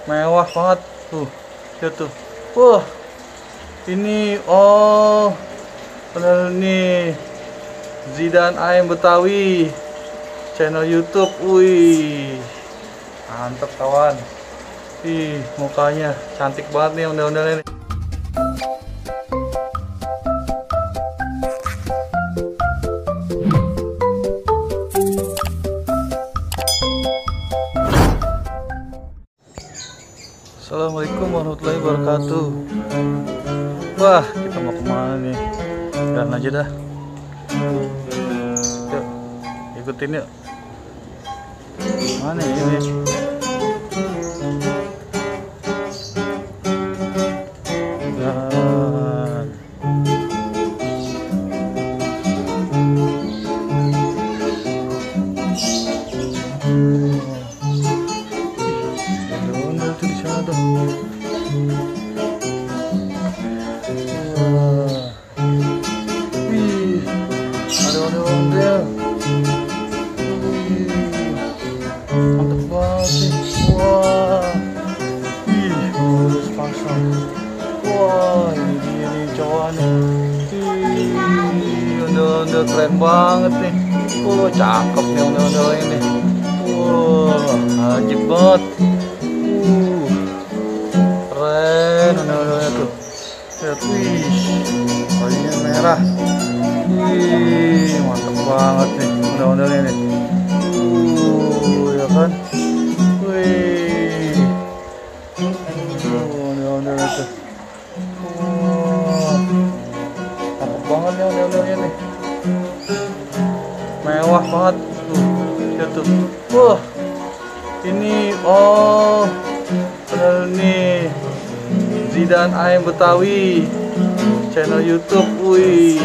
Mewah banget tuh. Lihat tuh. Wah, ini bener nih Zidan Ayam Betawi channel YouTube. Wih, mantep kawan. Ih, mukanya cantik banget nih ondel-ondelnya nih. Assalamualaikum warahmatullahi wabarakatuh. Wah, kita mau kemana nih? Jalan aja dah. Yuk, ikutin yuk. Mana ini? Dan ondel tuh di sana tuh. Wih, ada ondel-ondel. Mantep banget sih. Wah, ih, harus pasang. Wah, ini dia nih cowok nih. Ih, ondel-ondel keren banget nih. Wah, cakep nih ondel-ondel ini. Wah, ajib banget. Keren ondel-ondelnya tuh. Lihat, wih, warnanya merah. Wih, mantep banget nih ondel-ondelnya nih. Ya kan? Wih, ondel-ondelnya tuh. Wah, mantep banget nih ondel-ondelnya nih. Mewah banget tuh. Lihat tuh. Wah, ini bener nih Zidan Ayam Betawi channel YouTube. Wih,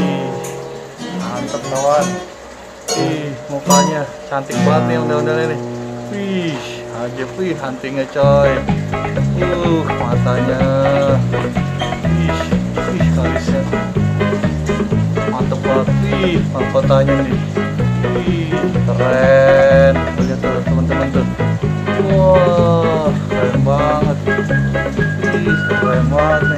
mantep kawan. Ih, mukanya cantik banget nih ondel-ondelnya nih. Wih, ajib. Wih, huntingnya coy. Matanya. Wih, alisnya mantep banget. Wih, mahkotanya nih. Wih, keren. Lihat tuh teman-teman tuh. Wah, keren banget. Wih, keren banget nih.